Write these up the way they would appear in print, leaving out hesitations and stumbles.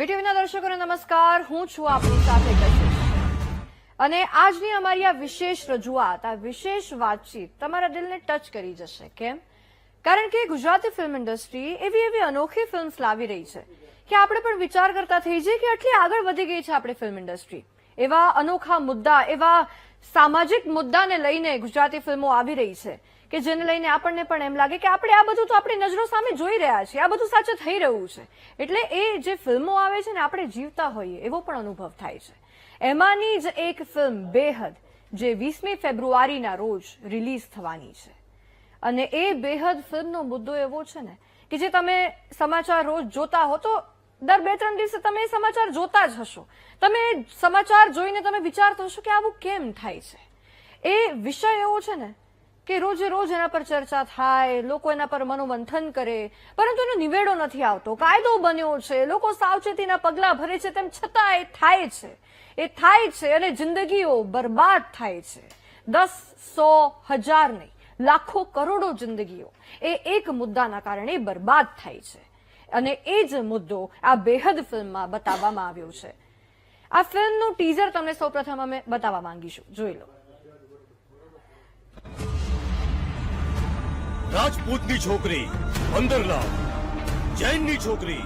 વીટીવીના દર્શકોને નમસ્કાર, હું છું આપની સાથે કશિશ અને આજની અમારી આ વિશેષ રજૂઆત, આ વિશેષ વાતચીત તમારા દિલને ટચ કરી જશે. કેમ? કારણ કે ગુજરાતી ફિલ્મ ઇન્ડસ્ટ્રી એવી અનોખી ફિલ્મ્સ લાવી રહી છે કે આપણે પણ વિચાર કરતા થઈ જઈએ કે આટલી આગળ વધી ગઈ છે આપણી ફિલ્મ ઇન્ડસ્ટ્રી. એવા અનોખા મુદ્દા, એવા સામાજિક મુદ્દાને લઈને ગુજરાતી ફિલ્મો આવી રહી છે કે જેને લઈને આપણને પણ એમ લાગે કે આપણે આ બધું તો આપણી નજરો સામે જોઈ રહ્યા છીએ, આ બધું સાચું થઈ રહ્યું છે. એટલે એ જે ફિલ્મો આવે છે ને, આપણે જીવતા હોઈએ એવો પણ અનુભવ થાય છે. એમાંની જ એક ફિલ્મ બેહદ, જે 20મી ફેબ્રુઆરીના રોજ રિલીઝ થવાની છે. અને એ બેહદ ફિલ્મનો મુદ્દો એવો છે ને કે જે તમે સમાચાર રોજ જોતા હો તો દર 2-3 દિવસે તમે એ સમાચાર જોતા જ હશો. તમે સમાચાર જોઈને તમે વિચારતા હશો કે આવું કેમ થાય છે. એ વિષય એવો છે ને કે રોજે રોજ એના પર ચર્ચા થાય, લોકો એના પર મનોમંથન કરે, પરંતુ એનો નિવેડો નથી આવતો. કાયદો બન્યો છે, લોકો સાવચેતીના પગલા ભરે છે, તેમ છતાં એ થાય છે અને જિંદગીઓ બરબાદ થાય છે. 10, 100, 1000 નહીં, લાખો કરોડો જિંદગીઓ એ એક મુદ્દાના કારણે બરબાદ થાય છે. અને એ જ મુદ્દો આ બેહદ ફિલ્મમાં બતાવવામાં આવ્યો છે. આ ફિલ્મનું ટીઝર તમને સૌપ્રથમ અમે બતાવવા માંગીશું, જોઈ લો. રાજપૂતની છોકરી 15 લાખ, જૈનની છોકરી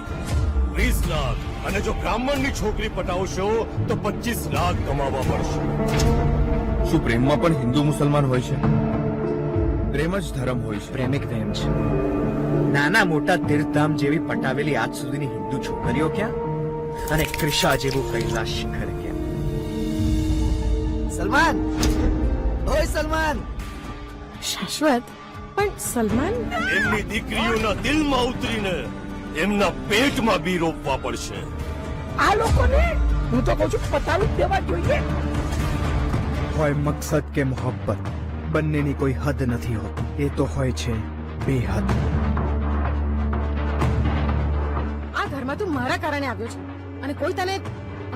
20 લાખ અને જો બ્રાહ્મણની છોકરી પટાવશો તો 25 લાખ કમાવા મળશે. શું પ્રેમમાં પણ હિન્દુ મુસલમાન હોય છે? પ્રેમ જ ધર્મ હોય છે. પ્રેમિક પ્રેમ છે. નાના મોટા તીર્થધામ જેવી પટાવેલી આજ સુધીની હિન્દુ છોકરીઓ ક્યાં, અને ક્રિશા જેવું કૈલાશ શિખર ક્યાં? સલમાન, ઓય સલમાન. શાશ્વત, પણ સલમાન એમની દીકરીઓના દિલમાં ઉતરીને એમના પેટમાં બી રોપવા પડશે. આ લોકોને હું તો કહું છું પતાવી દેવા જોઈએ. હોય મકસદ કે મોહબ્બત, બંનેની કોઈ હદ નથી હોતી. એ તો હોય છે બેહદ. આ ઘરમાં તું મારા કારણે આવ્યો છે અને કોઈ તને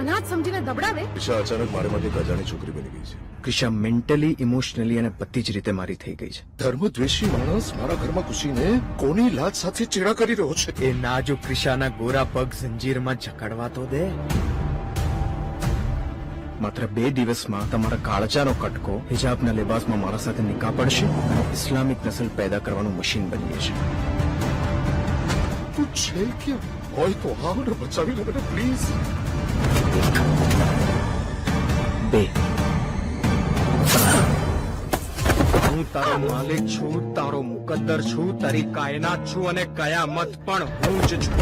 અનાથ સમજીને દબડાવે. ઈશા અચાનક મારે માટે એક અજાણી છોકરી બની ગઈ છે. ક્રિશા મેન્ટલી, ઇમોશનલી અને બધી જ રીતે મારી થઈ ગઈ છે. ધર્મદ્વેષી માણસ મારા ઘરમાં ઘૂસીને કોની લાજ સાથે ચેડા કરી રહ્યો છે. એ નાજુક ક્રિશાના ગોરા પગ જંજીરમાં જકડવા તો દે. માત્ર 2 દિવસમાં તમારા કાળજાનો કટકો હિજાબના લિબાસમાં મારા સાથે નિકાહ પડશે અને ઇસ્લામિક નસલ પેદા કરવાનું મશીન બની જશે. તું છે કે હોય તો હા મને બચાવી લે મને પ્લીઝ. 2 હું તારો માલિક છું, તારો મુકદ્દર છું, તારી કાયનાત છું અને કયામત પણ હું જ છું.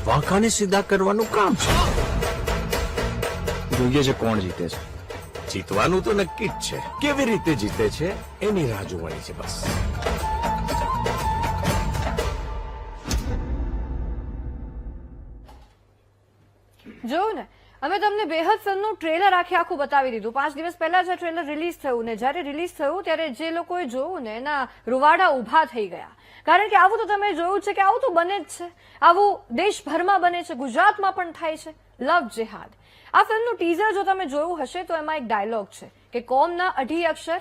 વાંકાને સીધા કરવાનું કામ છે. જોઈએ છે કોણ જીતે છે. જીતવાનું તો નક્કી જ છે, કેવી રીતે જીતે છે એની રાહ જોવાની છે બસ. જોયું ને, અમે તમને બેહદ ફિલ્મનું ટ્રેલર આખું બતાવી દીધું. 5 દિવસ પહેલા જે ટ્રેલર રિલીઝ થયું ને, જ્યારે રિલીઝ થયું ત્યારે જે લોકોએ જોયું ને એના રૂવાડા ઉભા થઈ ગયા. કારણ કે આવું તો તમે જોયું છે કે આવું તો બને જ છે, આવું દેશભરમાં બને છે, ગુજરાતમાં પણ થાય છે. લવ જેહાદ. આ ફિલ્મનું ટીઝર જો તમે જોયું હશે તો એમાં એક ડાયલોગ છે કે કોમના 2 અક્ષર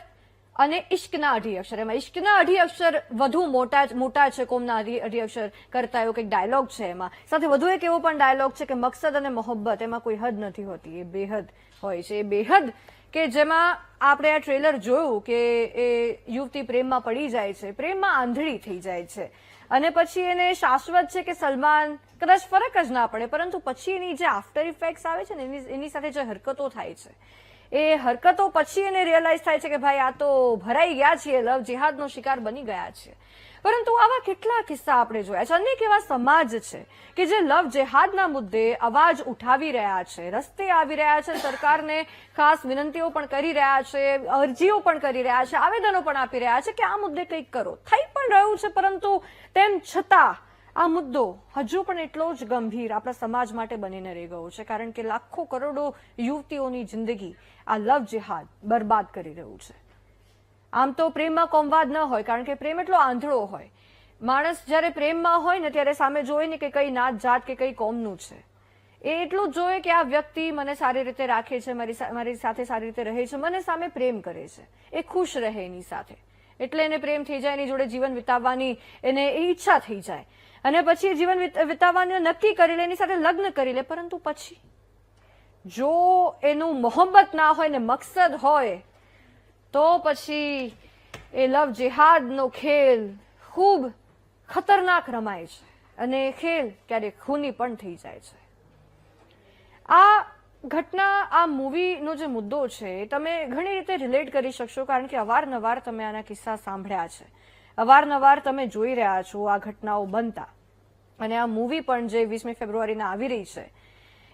અને ઇશ્કના 2 અક્ષર. એમાં ઇશ્કના 2 અક્ષર વધુ મોટા છે કોમના 2 અક્ષર કરતા, એવો કંઈક ડાયલોગ છે. એમાં સાથે વધુ એક એવો પણ ડાયલોગ છે કે મકસદ અને મોહબ્બત એમાં કોઈ હદ નથી હોતી, એ બેહદ હોય છે. એ બેહદ કે જેમાં આપણે આ ટ્રેલર જોયું કે એ યુવતી પ્રેમમાં પડી જાય છે, પ્રેમમાં આંધળી થઈ જાય છે અને પછી એને શાશ્વત છે કે સલમાન, કદાચ ફરક જ ના પડે, પરંતુ પછી એની જે આફ્ટર ઇફેક્ટ્સ આવે છે ને, એની સાથે જે હરકતો થાય છે, એ હરકતો પછી એને રિયલાઇઝ થાય છે કે ભાઈ આ તો ભરાઈ ગયા છીએ, લવ જેહાદનો શિકાર બની ગયા છે. પરંતુ આવા કેટલા કિસ્સા આપણે જોયા છે. અનેક એવા સમાજ છે કે જે લવ જેહાદના મુદ્દે અવાજ ઉઠાવી રહ્યા છે, રસ્તે આવી રહ્યા છે, સરકારને ખાસ વિનંતીઓ પણ કરી રહ્યા છે, અરજીઓ પણ કરી રહ્યા છે, આવેદનો પણ આપી રહ્યા છે કે આ મુદ્દે કંઈક કરો. થઈ પણ રહ્યું છે, પરંતુ તેમ છતાં આ મુદ્દો હજુ પણ એટલો જ ગંભીર આપણા સમાજ માટે બનીને રહી ગયો છે. કારણ કે લાખો કરોડો યુવતીઓની જિંદગી આ લવ જેહાદ બરબાદ કરી રહ્યું છે. આમ તો પ્રેમમાં કોમવાદ ન હોય, કારણ કે પ્રેમ એટલો આંધળો હોય. માણસ જ્યારે પ્રેમમાં હોય ને ત્યારે સામે જોઈ ને કે કઈ નાત જાત કે કઈ કોમનું છે, એ એટલું જ જોઈએ કે આ વ્યક્તિ મને સારી રીતે રાખે છે, મારી સાથે સારી રીતે રહે છે, મને સામે પ્રેમ કરે છે, એ ખુશ રહે એની સાથે. એટલે એને પ્રેમ થઈ જાય, એની જોડે જીવન વિતાવવાની એને એ ઈચ્છા થઈ જાય અને પછી એ જીવન વિતાવવાનું નક્કી કરી લે, એની સાથે લગ્ન કરી લે. પરંતુ પછી જો એનું મોહબ્બત ના હોય ને મકસદ હોય તો પછી એ લવ જેહાદનો ખેલ ખૂબ ખતરનાક રમાય છે અને એ ખેલ ક્યારેક ખૂની પણ થઈ જાય છે. આ ઘટના, આ મૂવીનો જે મુદ્દો છે એ તમે ઘણી રીતે રિલેટ કરી શકશો, કારણ કે અવારનવાર તમે આના કિસ્સા સાંભળ્યા છે, અવારનવાર તમે જોઈ રહ્યા છો આ ઘટનાઓ બનતા. અને આ મૂવી પણ જે 20મી ફેબ્રુઆરીના આવી રહી છે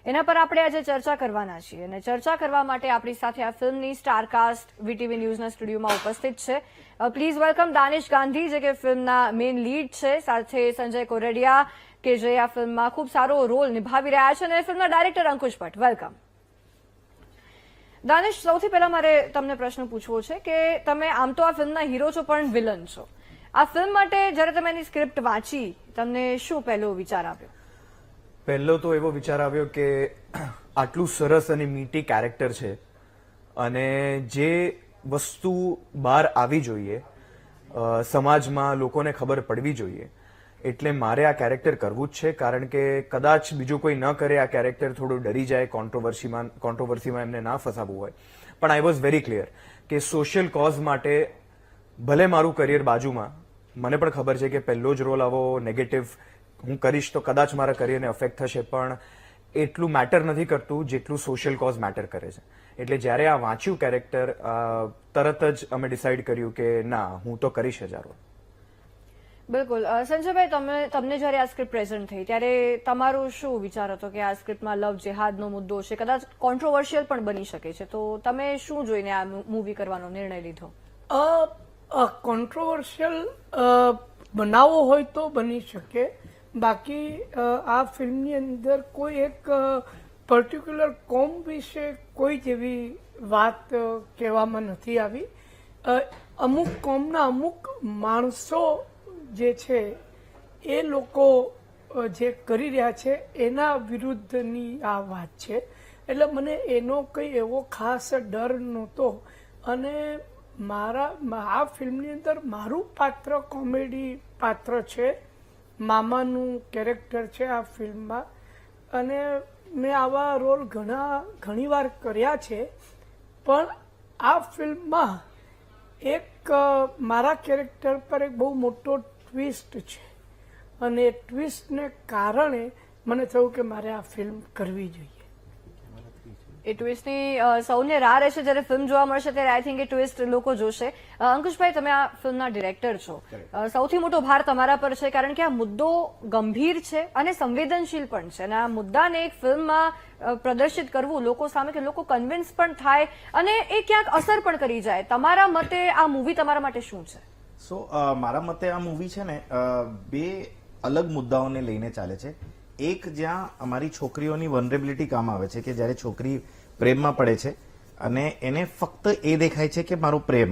એના પર આપણે આજે ચર્ચા કરવાના છીએ. અને ચર્ચા કરવા માટે આપણી સાથે આ ફિલ્મની સ્ટારકાસ્ટ વીટીવી ન્યૂઝના સ્ટુડિયોમાં ઉપસ્થિત છે. પ્લીઝ વેલકમ દાનિશ ગાંધી, જે કે ફિલ્મના મેઇન લીડ છે, સાથે સંજય કોરડિયા, કે જે આ ફિલ્મમાં ખૂબ સારો રોલ નિભાવી રહ્યા છે, અને ફિલ્મના ડાયરેક્ટર અંકુશ ભટ્ટ. વેલકમ. દાનિશ, સૌથી પહેલા મારે તમને પ્રશ્ન પૂછવો છે કે તમે આમ તો આ ફિલ્મના હીરો છો પણ વિલન છો. આ ફિલ્મ માટે જ્યારે તમે એની સ્ક્રિપ્ટ વાંચી, તમને શું પહેલો વિચાર આવ્યો? પહેલો તો એવો વિચાર આવ્યો કે આટલું સરસ અને મીઠી કેરેક્ટર છે અને જે વસ્તુ બહાર આવી જોઈએ, સમાજમાં લોકોને ખબર પડવી જોઈએ, એટલે મારે આ કેરેક્ટર કરવું જ છે. કારણ કે કદાચ બીજું કોઈ ન કરે, આ કેરેક્ટર થોડું ડરી જાય, કોન્ટ્રોવર્સીમાં એમને ના ફસાવવું હોય. પણ આઈ વોઝ વેરી ક્લિયર કે સોશિયલ કોઝ માટે ભલે મારું કરિયર બાજુમાં, મને પણ ખબર છે કે પહેલો જ રોલ આવો નેગેટિવ હું કરીશ તો કદાચ મારા કરિયરને અફેક્ટ થશે, પણ એટલું મેટર નથી કરતું જેટલું સોશિયલ કોઝ મેટર કરે છે. એટલે જ્યારે આ વાંચ્યું કેરેક્ટર, તરત જ અમે ડિસાઇડ કર્યું કે ના, હું તો કરીશ જ આ રોલ. બિલકુલ. સંજયભાઈ, તમને જ્યારે આ સ્ક્રિપ્ટ પ્રેઝન્ટ થઈ ત્યારે તમારો શું વિચાર હતો કે આ સ્ક્રિપ્ટમાં લવ જેહાદનો મુદ્દો છે, કદાચ કોન્ટ્રોવર્શિયલ પણ બની શકે છે, તો તમે શું જોઈને આ મૂવી કરવાનો નિર્ણય લીધો? કોન્ટ્રોવર્શિયલ બનાવવો હોય તો બની શકે, બાકી આ ફિલ્મની અંદર કોઈ એક પર્ટિક્યુલર કોમ વિશે કોઈ જેવી વાત કહેવામાં નથી આવી. અમુક કોમના અમુક માણસો જે છે એ લોકો જે કરી રહ્યા છે એના વિરુદ્ધની આ વાત છે. એટલે મને એનો કંઈ એવો ખાસ ડર નહોતો. અને આ ફિલ્મની અંદર મારું પાત્ર કોમેડી પાત્ર છે, મામાનું કેરેક્ટર છે આ ફિલ્મમાં. અને મેં આવા રોલ ઘણી વાર કર્યા છે, પણ આ ફિલ્મમાં એક મારા કેરેક્ટર પર એક બહુ મોટો ટ્વિસ્ટ છે અને એ ટ્વિસ્ટને કારણે મને થયું કે મારે આ ફિલ્મ કરવી જોઈએ. એ ટ્વિસ્ટની સૌને રાહ રહેશે, જ્યારે ફિલ્મ જોવા મળશે ત્યારે આઈ થિંક એ ટ્વિસ્ટ લોકો જોશે. અંકુશભાઈ, તમે આ ફિલ્મના ડિરેક્ટર છો, સૌથી મોટો ભાર તમારા પર છે, કારણ કે આ મુદ્દો ગંભીર છે અને સંવેદનશીલ પણ છે. અને આ મુદ્દાને એક ફિલ્મમાં પ્રદર્શિત કરવું લોકો સામે, કે લોકો કન્વિન્સ પણ થાય અને એ ક્યાંક અસર પણ કરી જાય. તમારા મતે આ મૂવી તમારા માટે શું છે? મારા મતે આ મૂવી છે ને બે અલગ મુદ્દાઓને લઈને ચાલે છે. એક, જ્યાં અમારી છોકરીઓની વનરેબિલિટી કામ આવે છે, કે જ્યારે છોકરી પ્રેમમાં પડે છે અને એને ફક્ત એ દેખાય છે કે મારો પ્રેમ,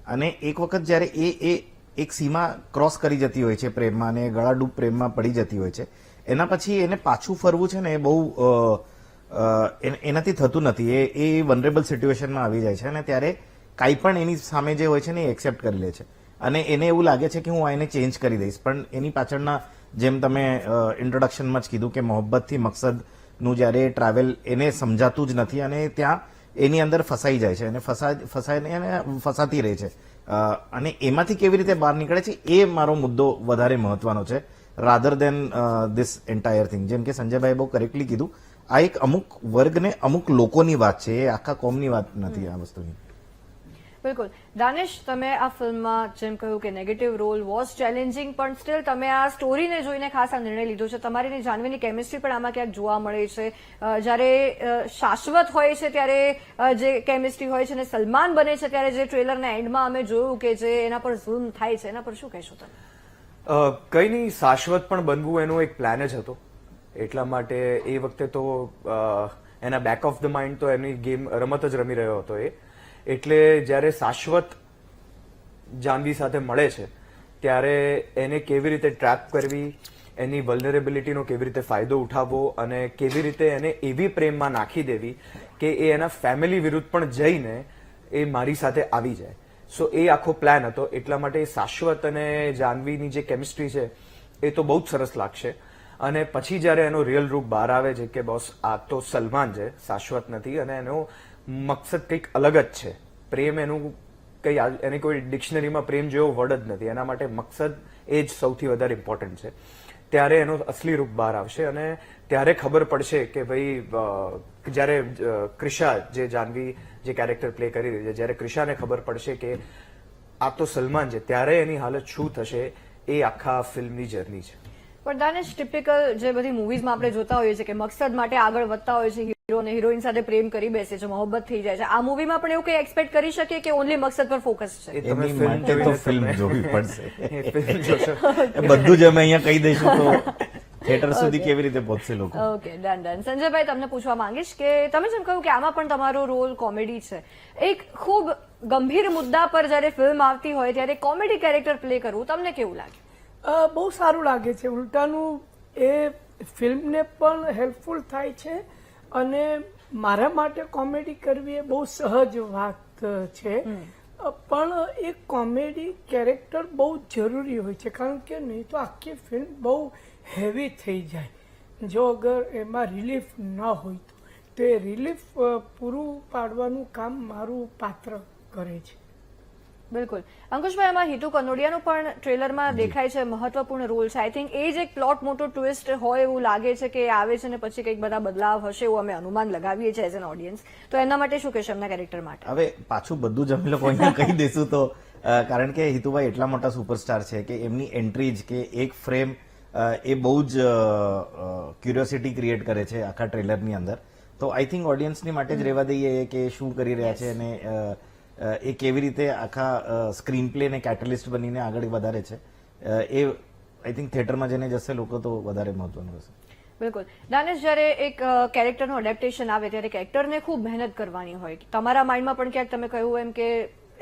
અને એક વખત જ્યારે એ એક સીમા ક્રોસ કરી જતી હોય છે પ્રેમમાં અને ગળાડૂબ પ્રેમમાં પડી જતી હોય છે, એના પછી એને પાછું ફરવું છે ને એ બહુ એનાથી થતું નથી. એ વનરેબલ સિચ્યુએશનમાં આવી જાય છે અને ત્યારે કાંઈ પણ એની સામે જે હોય છે ને એ એક્સેપ્ટ કરી લે છે અને એને એવું લાગે છે કે હું એને ચેન્જ કરી દઈશ. પણ એની પાછળના, જેમ તમે ઇન્ટ્રોડક્શનમાં જ કીધું કે મોહબ્બતથી મકસદનું જ્યારે ટ્રાવેલ એને સમજાતું જ નથી અને ત્યાં એની અંદર ફસાઈ જાય છે અને ફસાતી રહે છે. અને એમાંથી કેવી રીતે બહાર નીકળે છે એ મારો મુદ્દો વધારે મહત્વનો છે, rather then this entire thing. જેમ કે સંજયભાઈ બહુ કરેક્ટલી કીધું, આ એક અમુક વર્ગને અમુક લોકોની વાત છે, એ આખા કોમની વાત નથી આ વસ્તુની. બિલકુલ. દાનિશ, તમે આ ફિલ્મમાં જેમ કહ્યું કે નેગેટિવ રોલ વોઝ ચેલેન્જિંગ, પણ સ્ટીલ તમે આ સ્ટોરીને જોઈને ખાસ આ નિર્ણય લીધો છે. તમારી ને જાનવીની કેમિસ્ટ્રી પણ આમાં ક્યાંક જોવા મળે છે. જ્યારે શાશ્વત હોય છે ત્યારે જે કેમિસ્ટ્રી હોય છે, અને સલમાન બને છે ત્યારે જે ટ્રેલરના એન્ડમાં અમે જોયું કે જે એના પર ઝૂમ થાય છે, એના પર શું કહેશો તમે? કંઈ નહીં, શાશ્વત પણ બનવું એનો એક પ્લાન જ હતો. એટલા માટે એ વખતે તો એના બેક ઓફ ધ માઇન્ડ તો એની ગેમ રમત જ રમી રહ્યો હતો એ. એટલે જ્યારે શાશ્વત જાનવી સાથે મળે છે ત્યારે એને કેવી રીતે ટ્રેપ કરવી, એની વલ્નરેબિલિટીનો કેવી રીતે ફાયદો ઉઠાવવો અને કેવી રીતે એને એવી પ્રેમમાં નાખી દેવી કે એ એના ફેમિલી વિરુદ્ધ પણ જઈને એ મારી સાથે આવી જાય. સો એ આખો પ્લાન હતો. એટલા માટે શાશ્વત અને જાનવીની જે કેમિસ્ટ્રી છે એ તો બહુ જ સરસ લાગશે. અને પછી જ્યારે એનો રિયલ રૂપ બહાર આવે છે કે બોસ આ તો સલમાન છે, શાશ્વત નથી, અને એનો મકસદ કંઈક અલગ જ છે. પ્રેમ એનું એની કોઈ ડિક્શનરીમાં પ્રેમ જેવો વર્ડ જ નથી. એના માટે મકસદ એ જ સૌથી વધારે ઇમ્પોર્ટન્ટ છે. ત્યારે એનો અસલી રૂપ બહાર આવશે અને ત્યારે ખબર પડશે કે ભાઈ જ્યારે ક્રિશા જે જાનવી જે કેરેક્ટર પ્લે કરી રહી છે, જ્યારે ક્રિશાને ખબર પડશે કે આ તો સલમાન છે, ત્યારે એની હાલત શું થશે એ આખા ફિલ્મની જર્ની છે. પણ દાનેશ, ટિપિકલ જે બધી મૂવીઝમાં આપણે જોતા હોઈએ છીએ કે મકસદ માટે આગળ વધતા હોય છે હીરો અને હિરોઈન સાથે પ્રેમ કરી બેસે છે, મોહબ્બત થઈ જાય છે. આ મૂવીમાં પણ એવું કંઈ એક્સપેક્ટ કરી શકીએ કે ઓનલી મકસદ પર ફોકસ છે? એ તમે એની માટે તો ફિલ્મ જોવી પડશે. એ ફિલ્મ જોશો. એ બધું જ અમે અહીંયા કહી દઈશું તો થિયેટર સુધી કેવી રીતે પહોંચશે લોકો? Okay, done. સંજયભાઈ, તમને પૂછવા માંગીશ કે તમે જેમ કહ્યું કે આમાં પણ તમારો રોલ કોમેડી છે. એક ખૂબ ગંભીર મુદ્દા પર જ્યારે ફિલ્મ આવતી હોય ત્યારે કોમેડી કેરેક્ટર પ્લે કરવું તમને કેવું લાગે? બહુ સારું લાગે છે. ઉલટાનું એ ફિલ્મને પણ હેલ્પફુલ થાય છે અને મારા માટે કોમેડી કરવી એ બહુ સહજ વાત છે. પણ એ કોમેડી કેરેક્ટર બહુ જરૂરી હોય છે, કારણ કે નહીં તો આખી ફિલ્મ બહુ હેવી થઈ જાય. જો અગર એમાં રિલીફ ના હોય તો એ રિલીફ પૂરું પાડવાનું કામ મારું પાત્ર કરે છે. બિલકુલ. અંકુશભાઈ, આમાં હિતુ કનોડિયાનો પણ ટ્રેલરમાં દેખાય છે, મહત્વપૂર્ણ રોલ છે. આઈ થિંક એ જ એક પ્લોટ મોટો ટ્વિસ્ટ હોય એવું લાગે છે કે આવે છે ને પછી કંઈક બધા બદલાવ હશે એવું અમે અનુમાન લગાવીએ છીએ એઝ એન ઓડિયન્સ. તો એના માટે શું કહેશો એમના કેરેક્ટર માટે? હવે પાછું બધું જ અમે લોકો અહીંયા કહી દઈશું તો કારણ કે હિતુભાઈ એટલા મોટા સુપરસ્ટાર છે કે એમની એન્ટ્રી જ કે એક ફ્રેમ એ બહુ જ ક્યુરિયોસિટી ક્રિએટ કરે છે આખા ટ્રેલરની અંદર. તો આઈ થિંક ઓડિયન્સની માટે જ રહેવા દઈએ કે શું કરી રહ્યા છે અને એ કેવી રીતે આખા સ્ક્રીન પ્લે ને કેટલિસ્ટ બનીને આગળ વધારે છે. એ આઈ થિંક થિયેટરમાં જઈને જશે લોકો તો વધારે મહત્વનું હશે. બિલકુલ. દાનેશ, જ્યારે એક કેરેક્ટરનું એડેપ્ટેશન આવે ત્યારે કેરેક્ટરને ખૂબ મહેનત કરવાની હોય. તમારા માઇન્ડમાં પણ ક્યાંક તમે કહ્યું એમ કે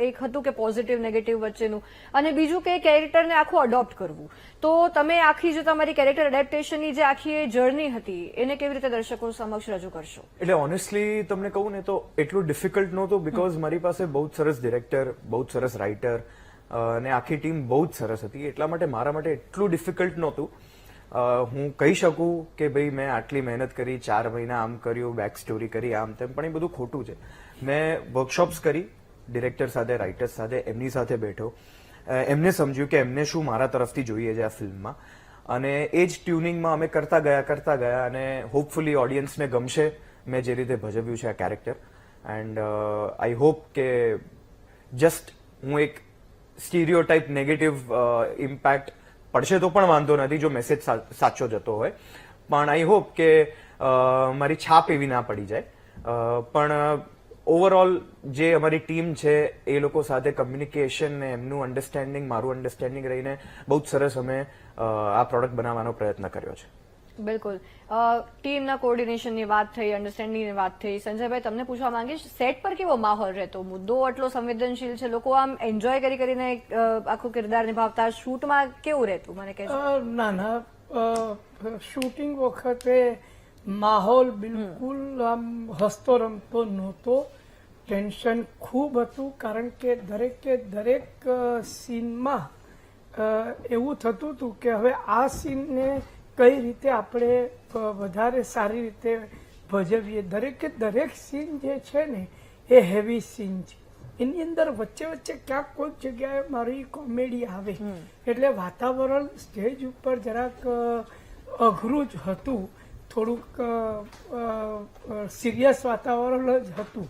એક હતું કે પોઝિટિવ નેગેટિવ વચ્ચેનું, અને બીજું કે કેરેક્ટરને આખું અડોપ્ટ કરવું. તો તમે આખી જે તમારી કેરેક્ટર એડેપ્ટેશનની જે આખી જર્ની હતી એને કેવી રીતે દર્શકો સમક્ષ રજૂ કરશો? એટલે ઓનેસ્ટલી તમને કહું ને તો એટલું ડિફિકલ્ટ નહોતું, બીકોઝ મારી પાસે બહુ જ સરસ ડિરેક્ટર, બહુ જ સરસ રાઇટર અને આખી ટીમ બહુ જ સરસ હતી. એટલા માટે મારા માટે એટલું ડિફિકલ્ટ નહોતું. હું કહી શકું કે ભાઈ મેં આટલી મહેનત કરી, 4 મહિના આમ કર્યું, બેક સ્ટોરી કરી, આમ તેમ, પણ એ બધું ખોટું છે. મેં વર્કશોપ્સ કરી ડિરેક્ટર સાથે, રાઇટર્સ સાથે, એમની સાથે બેઠો, એમને સમજ્યું કે એમને શું મારા તરફથી જોઈએ છે આ ફિલ્મમાં, અને એ જ ટ્યુનિંગમાં અમે કરતા ગયા અને હોપફુલી ઓડિયન્સને ગમશે મેં જે રીતે ભજવ્યું છે આ કેરેક્ટર. એન્ડ આઈ હોપ કે જસ્ટ હું એક સ્ટીરિયોટાઇપ નેગેટિવ ઇમ્પેક્ટ પડશે તો પણ વાંધો નથી જો મેસેજ સાચો જતો હોય, પણ આઈ હોપ કે મારી છાપ એવી ના પડી જાય. પણ ઓવરઓલ જે અમારી ટીમ છે એ લોકો સાથે કમ્યુનિકેશન ને એમનું અન્ડરસ્ટેન્ડિંગ, મારું અન્ડરસ્ટેન્ડિંગ રહીને બહુ જ સરસ અમે આ પ્રોડક્ટ બનાવવાનો પ્રયત્ન કર્યો છે. બિલકુલ. ટીમના કોર્ડિનેશનની વાત થઈ, અન્ડરસ્ટેન્ડિંગની વાત થઈ. સંજયભાઈ, તમને પૂછવા માંગીશ, સેટ પર કેવો માહોલ રહેતો? મુદ્દો આટલો સંવેદનશીલ છે, લોકો આમ એન્જોય કરીને આખો કિરદાર નિભાવતા, શૂટમાં કેવું રહેતું મને કહેજો. ના, શૂટિંગ વખતે માહોલ બિલકુલ આમ હસતો રમતો નહોતો. ટેન્શન ખૂબ હતું, કારણ કે દરેક સીનમાં એવું થતું હતું કે હવે આ સીનને કઈ રીતે આપણે વધારે સારી રીતે ભજવીએ. દરેક સીન જે છે ને એ હેવી સીન છે. એની અંદર વચ્ચે ક્યાંક કોઈક જગ્યાએ મારી કોમેડી આવે, એટલે વાતાવરણ સ્ટેજ ઉપર જરાક અઘરું જ હતું, થોડુંક સિરિયસ વાતાવરણ જ હતું.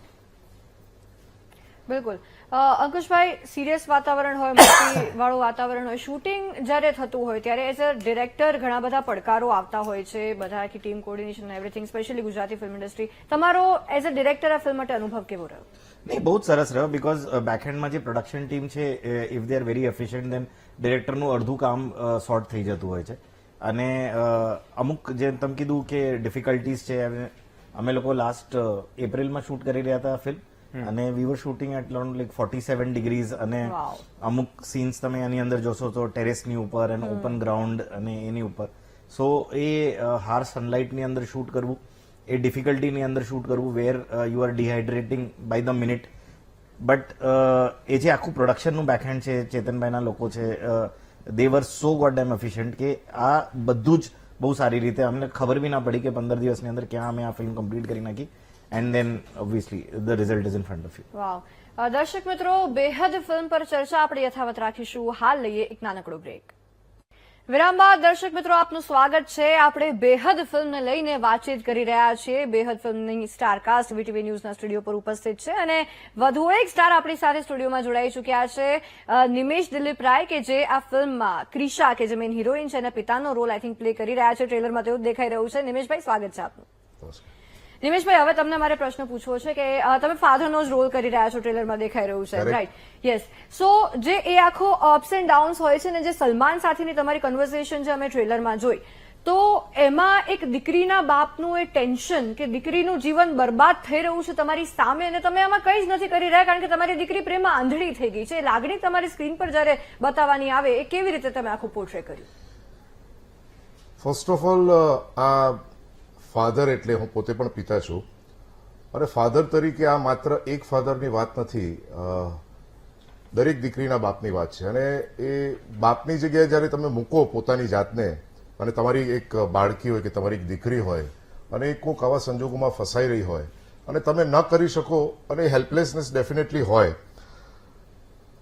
બિલકુલ. અંકુશભાઈ, સિરિયસ વાતાવરણ હોય, મસ્તી વાળું વાતાવરણ હોય, શૂટિંગ જ્યારે થતું હોય ત્યારે એઝ અ ડિરેક્ટર ઘણા બધા પડકારો આવતા હોય છે, બધા આખી team coordination everything, specially Gujarati film industry. તમારો એઝ અ ડિરેક્ટર આ ફિલ્મ માટે અનુભવ કેવો રહ્યો? નહીં, બહુ જ સરસ રહ્યો, બીકોઝ બેકહેન્ડમાં જે પ્રોડક્શન ટીમ છે if they are very efficient then ડિરેક્ટરનું અડધું કામ સોર્ટ થઈ જતું હોય છે. અને અમુક જે તમે કીધું કે ડિફિકલ્ટીઝ છે, અમે લોકો લાસ્ટ એપ્રિલમાં શૂટ કરી રહ્યા હતા ફિલ્મ, અને we were shooting at around like 47 degrees, અને અમુક સીન્સ તમે એની અંદર જોશો તો ટેરેસની ઉપર અને ઓપન ગ્રાઉન્ડ અને એની ઉપર. સો એ હાર સનલાઇટની અંદર શૂટ કરવું, એ ડિફિકલ્ટીની અંદર શૂટ કરવું, where you are dehydrating by the minute, but એ જે આખું પ્રોડક્શનનું બેકહેન્ડ છે, ચેતનભાઈના લોકો છે, they were so goddamn efficient કે આ બધું જ બહુ સારી રીતે અમને ખબર બી ના પડી કે 15 દિવસની અંદર ક્યાં અમે આ ફિલ્મ કમ્પ્લીટ કરી નાખી. And then obviously the result is in front of you. Wow. દર્શક મિત્રો, બેહદ ફિલ્મ પર ચર્ચા આપણે યથાવત રાખીશું. હાલ લઈએ એક નાનકડો બ્રેક. વિરામ બાદ દર્શક મિત્રો આપનું સ્વાગત છે. આપણે બેહદ ફિલ્મને લઈને વાતચીત કરી રહ્યા છીએ. બેહદ ફિલ્મની સ્ટારકાસ્ટ વીટીવી ન્યૂઝના સ્ટુડિયો પર ઉપસ્થિત છે અને વધુ એક સ્ટાર આપણી સાથે સ્ટુડિયોમાં જોડાઈ ચૂક્યા છે, નિમેશ દિલીપ રાય, કે જે આ ફિલ્મમાં ક્રિશા, કે જે મેઇન હિરોઈન છે, એના પિતાનો રોલ આઈ થિંક પ્લે કરી રહ્યા છે. ટ્રેલરમાં તેવું દેખાઈ રહ્યું છે. નિમેશભાઈ, સ્વાગત છે આપનું. નિમેશભાઈ, હવે તમને મારે પ્રશ્ન પૂછવો છે કે તમે ફાધરનો જ રોલ કરી રહ્યા છો, ટ્રેલરમાં દેખાઈ રહ્યું છે, રાઈટ? યસ. સો જે એ આખો અપ્સ એન્ડ ડાઉન્સ હોય છે ને, જે સલમાન સાથેની તમારી કન્વર્સેશન છે અમે ટ્રેલરમાં જોઈ, તો એમાં એક દીકરીના બાપનું એ ટેન્શન કે દીકરીનું જીવન બરબાદ થઈ રહ્યું છે તમારી સામે, અને તમે આમાં કંઈ જ નથી કરી રહ્યા કારણ કે તમારી દીકરી પ્રેમમાં આંધળી થઈ ગઈ છે. એ લાગણી તમારી સ્ક્રીન પર જયારે બતાવવાની આવે, એ કેવી રીતે તમે આખું પોર્ટ્રે કર્યું? ફર્સ્ટ ઓફ ઓલ, આ ફાધર એટલે હું પોતે પણ પિતા છું, અને ફાધર તરીકે આ માત્ર એક ફાધરની વાત નથી, દરેક દીકરીના બાપની વાત છે. અને એ બાપની જગ્યાએ જયારે તમે મૂકો પોતાની જાતને, અને તમારી એક બાળકી હોય કે તમારી એક દીકરી હોય, અને એ કોઈક આવા સંજોગોમાં ફસાઈ રહી હોય અને તમે ન કરી શકો, અને હેલ્પલેસનેસ ડેફિનેટલી હોય,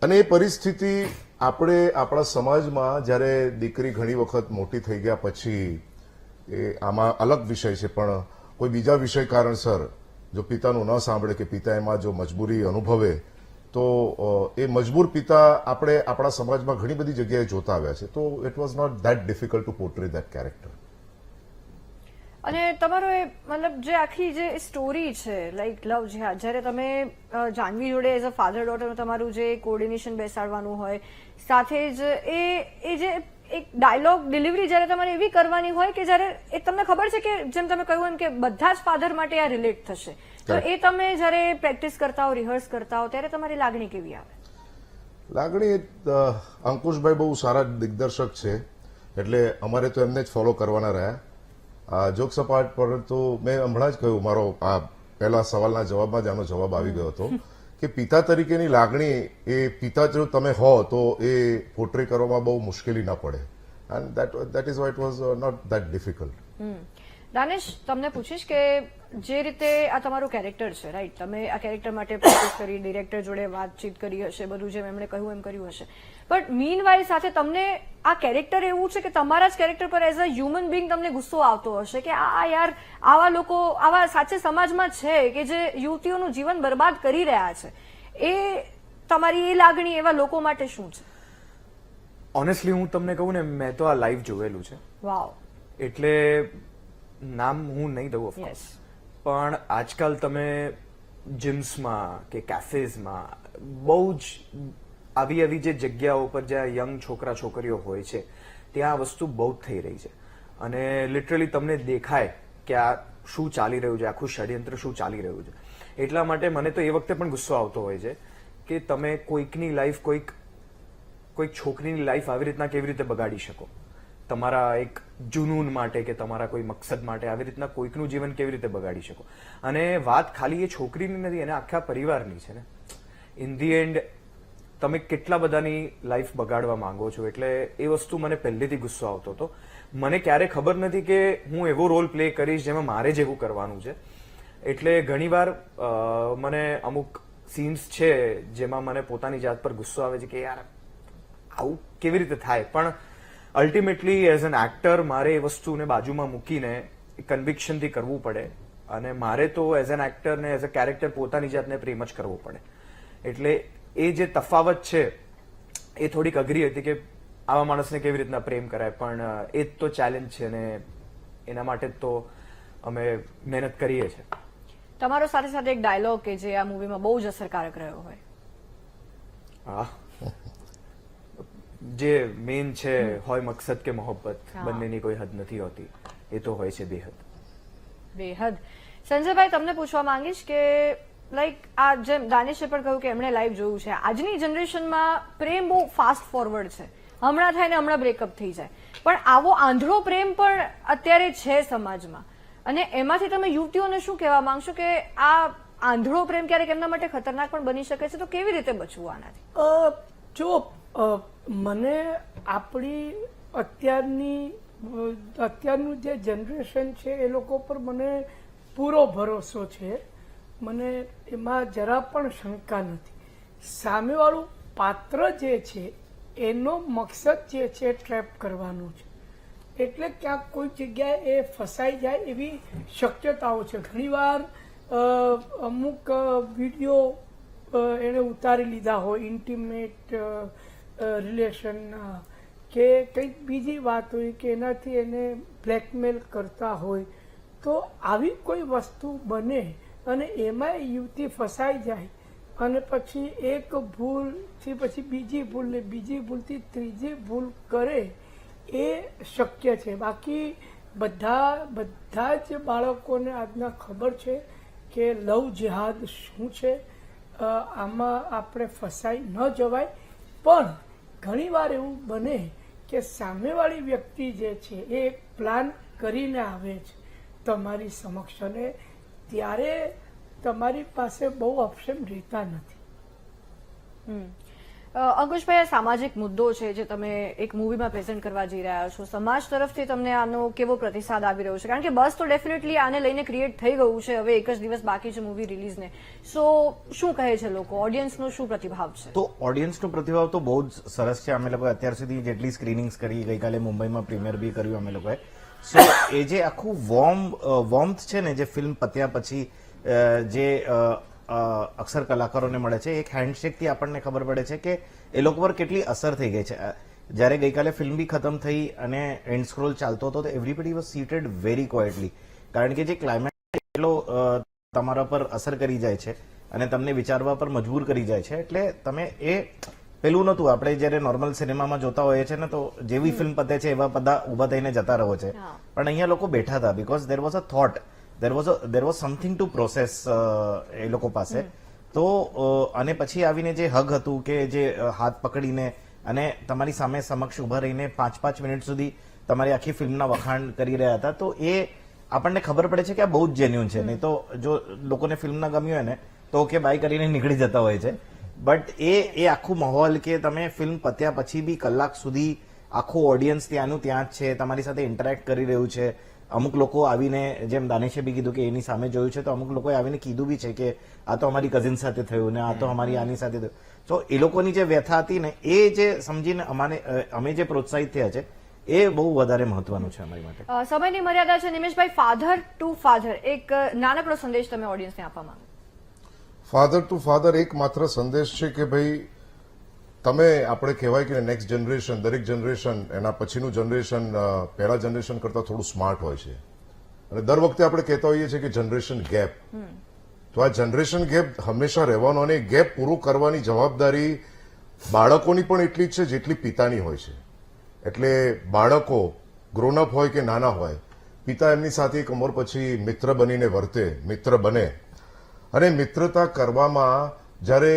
અને એ પરિસ્થિતિ આપણે આપણા સમાજમાં જયારે દીકરી ઘણી વખત મોટી થઈ ગયા પછી, એ આમાં અલગ વિષય છે, પણ કોઈ બીજા વિષય કારણસર જો પિતાનું ન સાંભળે કે પિતા એમાં જો મજબૂરી અનુભવે, તો એ મજબૂર પિતા આપણે આપણા સમાજમાં ઘણી બધી જગ્યાએ જોતા આવ્યા છે. તો it was not that difficult to portray that character. અને તમારો એ મતલબ જે આખી જે સ્ટોરી છે, લાઈક લવ જેહાદ, જ્યારે તમે જાનવી જોડે એઝ અ ફાધર ડોટર તમારું જે કોર્ડિનેશન બેસાડવાનું હોય, સાથે જ એ જે એક ડાયલોગ ડિલિવરી જ્યારે તમારે એવી કરવાની હોય કે જ્યારે એ તમને ખબર છે કે જેમ તમે કહ્યું એમ કે બધા જ ફાધર માટે આ રિલેટ થશે, તો એ તમે જ્યારે પ્રેક્ટિસ કરતા હો, રિહર્સ કરતા હો, ત્યારે તમારી લાગણી કેવી આવે? લાગણી, અંકુશભાઈ બહુ સારા દિગ્દર્શક છે, એટલે અમારે તો એમને જ ફોલો કરવાના રહ્યા. જોક્સ અપાર્ટ, પરંતુ મેં હમણાં જ કહ્યું, મારો આ પહેલા સવાલના જવાબમાં જ આનો જવાબ આવી ગયો હતો કે પિતા તરીકેની લાગણી, એ પિતા જો તમે હો તો એ પોર્ટ્રે કરવામાં બહુ મુશ્કેલી ના પડે, and that is why it was not that difficult. Danesh, તમને પૂછીશ કે જે રીતે આ તમારું કેરેક્ટર છે, રાઈટ, તમે આ કેરેક્ટર માટે પ્રેક્ટિસ કરી, ડિરેક્ટર જોડે વાતચીત કરી હશે, બધું જેમ એમણે કહ્યું એમ કર્યું હશે, બટ મીન વાઇલ સાથે તમને આ કેરેક્ટર એવું છે કે તમારા જ કેરેક્ટર પર એઝ અ હ્યુમન બિંગ તમને ગુસ્સો આવતો હશે કે આ યાર આવા લોકો આવા સાચે સમાજમાં છે કે જે યુવતીઓનું જીવન બરબાદ કરી રહ્યા છે, એ તમારી એ લાગણી એવા લોકો માટે શું છે? ઓનેસ્ટલી હું તમને કહું ને, મેં તો આ લાઈવ જોયેલું છે. વાવ. એટલે નામ હું નહીં દઉં ઓફકોર્સ, પણ આજકાલ તમે જીમ્સમાં કે કેફેઝમાં બહુ જ આવી જે જગ્યાઓ પર જ્યાં યંગ છોકરા છોકરીઓ હોય છે, ત્યાં આ વસ્તુ બહુ જ થઈ રહી છે. અને લિટરલી તમને દેખાય કે આ શું ચાલી રહ્યું છે, આખું ષડયંત્ર શું ચાલી રહ્યું છે. એટલા માટે મને તો એ વખતે પણ ગુસ્સો આવતો હોય છે કે તમે કોઈકની લાઈફ, કોઈક છોકરીની લાઈફ આવી રીતના કેવી રીતે બગાડી શકો, તમારા એક જુનૂન માટે કે તમારા કોઈ મકસદ માટે આવી રીતના કોઈકનું જીવન કેવી રીતે બગાડી શકો. અને વાત ખાલી એ છોકરીની નથી, એને આખા પરિવારની છે ને. ઇન ધી એન્ડ તમે કેટલા બધાની લાઈફ બગાડવા માંગો છો, એટલે એ વસ્તુ મને પહેલેથી ગુસ્સો આવતો હતો. મને ક્યારે ખબર નથી કે હું એવો રોલ પ્લે કરીશ જેમાં મારે જ એવું કરવાનું છે. એટલે ઘણીવાર મને અમુક સીન્સ છે જેમાં મને પોતાની જાત પર ગુસ્સો આવે છે કે યાર આવું કેવી રીતે થાય, પણ અલ્ટિમેટલી એઝ એન એક્ટર મારે એ વસ્તુને બાજુમાં મૂકીને કન્વિક્શનથી કરવું પડે, અને મારે તો એઝ એન એક્ટર ને એઝ અ કેરેક્ટર પોતાની જાતને પ્રેમ જ કરવો પડે. એટલે એ જે તફાવત છે એ થોડીક અઘરી હતી કે આવા માણસને કેવી રીતના પ્રેમ કરાય, પણ એ જ તો ચેલેન્જ છે અને એના માટે જ તો અમે મહેનત કરીએ છીએ. તમારો સાથે સાથે એક ડાયલોગ કે જે આ મૂવીમાં બહુ જ અસરકારક રહ્યો હોય? હા, જે મેઇન છે, હોય મકસદ કે મોહબ્બત, બંનેની કોઈ હદ નથી હોતી, એ તો હોય છે બેહદ. બેહદ. સંજયભાઈ, તમને પૂછવા માંગીશ કે લાઈક આ જેમ દાનિશે પણ કહ્યું કે એમણે લાઈવ જોયું છે, આજની જનરેશનમાં પ્રેમ બહુ ફાસ્ટ ફોરવર્ડ છે, હમણાં થાય ને હમણાં બ્રેકઅપ થઈ જાય, પણ આવો આંધળો પ્રેમ પણ અત્યારે છે સમાજમાં, અને એમાંથી તમે યુવતીઓને શું કહેવા માંગશો કે આ આંધળો પ્રેમ ક્યારેક એમના માટે ખતરનાક પણ બની શકે છે, તો કેવી રીતે બચવું આનાથી? જો મને આપણી અત્યારનું જે જનરેશન છે એ લોકો પર મને પૂરો ભરોસો છે. મને એમાં જરા પણ શંકા નથી. સામેવાળું પાત્ર જે છે એનો મકસદ જે છે ટ્રેપ કરવાનો છે, એટલે ક્યાંક કોઈ જગ્યાએ એ ફસાઈ જાય એવી શક્યતાઓ છે. ઘણીવાર અમુક વિડીયો એણે ઉતારી લીધા હોય ઇન્ટિમેટ રિલેશનના, કે કંઈક બીજી વાત હોય કે એનાથી એને બ્લેકમેલ કરતા હોય, તો આવી કોઈ વસ્તુ બને અને એમાં યુવતી ફસાઈ જાય અને પછી એક ભૂલથી પછી બીજી ભૂલ ને બીજી ભૂલથી ત્રીજી ભૂલ કરે, એ શક્ય છે. બાકી બધા જ બાળકોને આજના ખબર છે કે લવ જેહાદ શું છે. આમાં આપણે ફસાઈ ન જવાય. પણ ઘણીવાર એવું બને કે સામેવાળી વ્યક્તિ જે છે એ એક પ્લાન કરીને આવે છે તમારી સમક્ષ, અને ત્યારે તમારી પાસે બહુ ઓપ્શન રહેતા નથી. અંકુશભાઈ, આ સામાજિક મુદ્દો છે જે તમે એક મૂવીમાં પ્રેઝન્ટ કરવા જઈ રહ્યા છો, સમાજ તરફથી તમને આનો કેવો પ્રતિસાદ આવી રહ્યો છે? કારણ કે બસ તો ડેફિનેટલી આને લઈને ક્રિએટ થઈ ગયું છે, હવે એક જ દિવસ બાકી છે મૂવી રિલીઝને. સો શું કહે છે લોકો, ઓડિયન્સનો શું પ્રતિભાવ છે? તો ઓડિયન્સનો પ્રતિભાવ તો બહુ જ સરસ છે. અમે લોકો અત્યાર સુધી જેટલી સ્ક્રીનિંગ્સ કરી, ગઈકાલે મુંબઈમાં પ્રીમિયર બી કર્યું અમે લોકોએ. સો એ જે આખું વોર્મથ છે ને, જે ફિલ્મ પત્યા પછી જે અક્ષર કલાકારોને મળે છે, એક હેન્ડશેકથી આપણને ખબર પડે છે કે એ લોકો પર કેટલી અસર થઈ ગઈ છે. જ્યારે ગઈકાલે ફિલ્મ બી ખતમ થઈ અને એન્ડ સ્ક્રોલ ચાલતો હતો, તો એવરીબડી વોઝ સીટેડ વેરી ક્વાઇટલી, કારણ કે જે ક્લાઇમેક્સ એટલો તમારા પર અસર કરી જાય છે અને તમને વિચારવા પર મજબૂર કરી જાય છે. એટલે તમે એ પેલું નહોતું, આપણે જયારે નોર્મલ સિનેમામાં જોતા હોઈએ છીએ ને, તો જેવી ફિલ્મ પતે છે એવા બધા ઉભા થઈને જતા રહો છે, પણ અહીંયા લોકો બેઠા હતા because there was a thought, there was something to process એ લોકો પાસે. તો અને પછી આવીને જે હગ હતું કે જે હાથ પકડીને અને તમારી સામે સમક્ષ ઉભા રહીને 5-5 મિનિટ સુધી તમારી આખી ફિલ્મના વખાણ કરી રહ્યા હતા, તો એ આપણને ખબર પડે છે કે આ બહુ જ જેન્યુન છે. નહીં તો જો લોકોને ફિલ્મ ના ગમ્યું હોય ને તો કે બાય કરીને નીકળી જતા હોય છે. બટ એ આખું માહોલ કે તમે ફિલ્મ પત્યા પછી બી કલાક સુધી આખું ઓડિયન્સ ત્યાંનું ત્યાં જ છે, તમારી સાથે ઇન્ટરેક્ટ કરી રહ્યું છે. અમુક લોકો આવીને, જેમ દાનિશે બી કીધું કે એની સામે જોયું છે, તો અમુક લોકોએ આવીને કીધું બી છે કે આ તો અમારી કઝિન સાથે થયું ને આ તો અમારી આની સાથે થયું. તો એ લોકોની જે વ્યથા હતી ને, એ જે સમજીને અમે જે પ્રોત્સાહિત થયા છે, એ બહુ વધારે મહત્વનું છે અમારી માટે. સમયની મર્યાદા છે. નિમેશભાઈ, ફાધર ટુ ફાધર એક નાનકડો સંદેશ તમે ઓડિયન્સને આપવા માંગો? ફાધર ટુ ફાધર એક માત્ર સંદેશ છે કે ભાઈ, તમે આપણે કહેવાય કે નેક્સ્ટ જનરેશન, દરેક જનરેશન, એના પછીનું જનરેશન પહેલા જનરેશન કરતા થોડું સ્માર્ટ હોય છે. અને દર વખતે આપણે કહેતા હોઈએ છીએ કે જનરેશન ગેપ, તો આ જનરેશન ગેપ હંમેશા રહેવાનો, અને ગેપ પૂરો કરવાની જવાબદારી બાળકોની પણ એટલી જ છે જેટલી પિતાની હોય છે. એટલે બાળકો ગ્રોનઅપ હોય કે નાના હોય, પિતા એમની સાથે એક ઉંમર પછી મિત્ર બનીને વર્તે, મિત્ર બને, અને મિત્રતા કરવામાં જ્યારે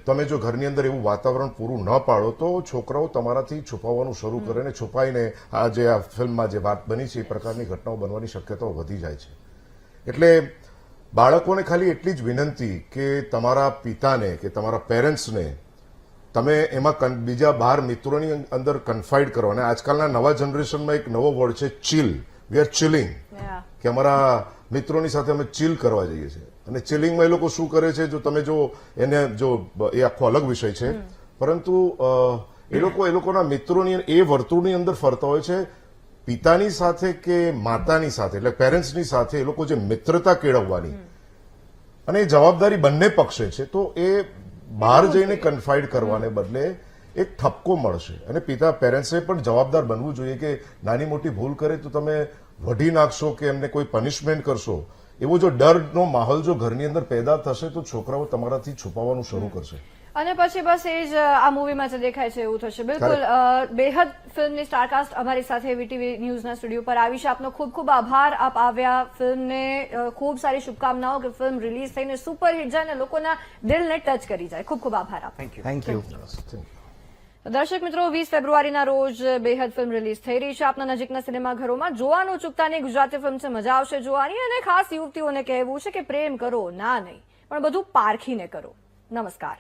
તમે જો ઘરની અંદર એવું વાતાવરણ પૂરું ન પાડો, તો છોકરાઓ તમારાથી છુપાવવાનું શરૂ કરે, ને છુપાઈને આ જે આ ફિલ્મમાં જે વાત બની છે એ પ્રકારની ઘટનાઓ બનવાની શક્યતાઓ વધી જાય છે. એટલે બાળકોને ખાલી એટલી જ વિનંતી કે તમારા પિતાને કે તમારા પેરેન્ટ્સને તમે એમાં બીજા બહાર મિત્રોની અંદર કન્ફાઇડ કરો. અને આજકાલના નવા જનરેશનમાં એક નવો વર્ડ છે ચિલ. વી આર ચિલિંગ, કે અમારા મિત્રોની સાથે અમે ચિલ કરવા જઈએ છીએ. અને ચિલિંગમાં એ લોકો શું કરે છે, જો તમે જો એને જો એ આખો અલગ વિષય છે, પરંતુ એ લોકોના મિત્રોની એ વર્તુળની અંદર ફરતા હોય છે. પિતાની સાથે કે માતાની સાથે, એટલે પેરેન્ટ્સની સાથે એ લોકો જે મિત્રતા કેળવવાની, અને એ જવાબદારી બંને પક્ષે છે. તો એ બહાર જઈને કન્ફાઇડ કરવાને બદલે એક ઠપકો મળશે. અને પેરેન્ટ્સે પણ જવાબદાર બનવું જોઈએ કે નાની મોટી ભૂલ કરે તો તમે વઢી નાખશો કે એમને કોઈ પનિશમેન્ટ કરશો, એવો જો ડરનો માહોલ જો ઘરની અંદર પેદા થશે, તો છોકરાઓ તમારાથી છુપાવવાનું શરૂ કરશે. અને પછી બસ એ જ આ મૂવીમાં જે દેખાય છે એવું થશે. બિલકુલ. બેહદ ફિલ્મની સ્ટારકાસ્ટ અમારી સાથે વીટીવી ન્યૂઝના સ્ટુડિયો પર આવી છે. આપનો ખૂબ ખૂબ આભાર. આપ આવ્યા. ફિલ્મને ખૂબ સારી શુભકામનાઓ કે ફિલ્મ રિલીઝ થઈને સુપરહિટ જાય અને લોકોના દિલને ટચ કરી જાય. ખૂબ ખૂબ આભાર આપ. Thank you. દર્શક મિત્રો, 20 ફેબ્રુઆરીના રોજ બેહદ ફિલ્મ રિલીઝ થઈ રહી છે. આપના નજીકના સિનેમાઘરોમાં જોવાનું ચૂકતા નહીં. ગુજરાતી ફિલ્મ છે, મજા આવશે જોવાની. અને ખાસ યુવતીઓને કહેવું છે કે પ્રેમ કરો ના નહીં, પણ બધું પારખીને કરો. નમસ્કાર.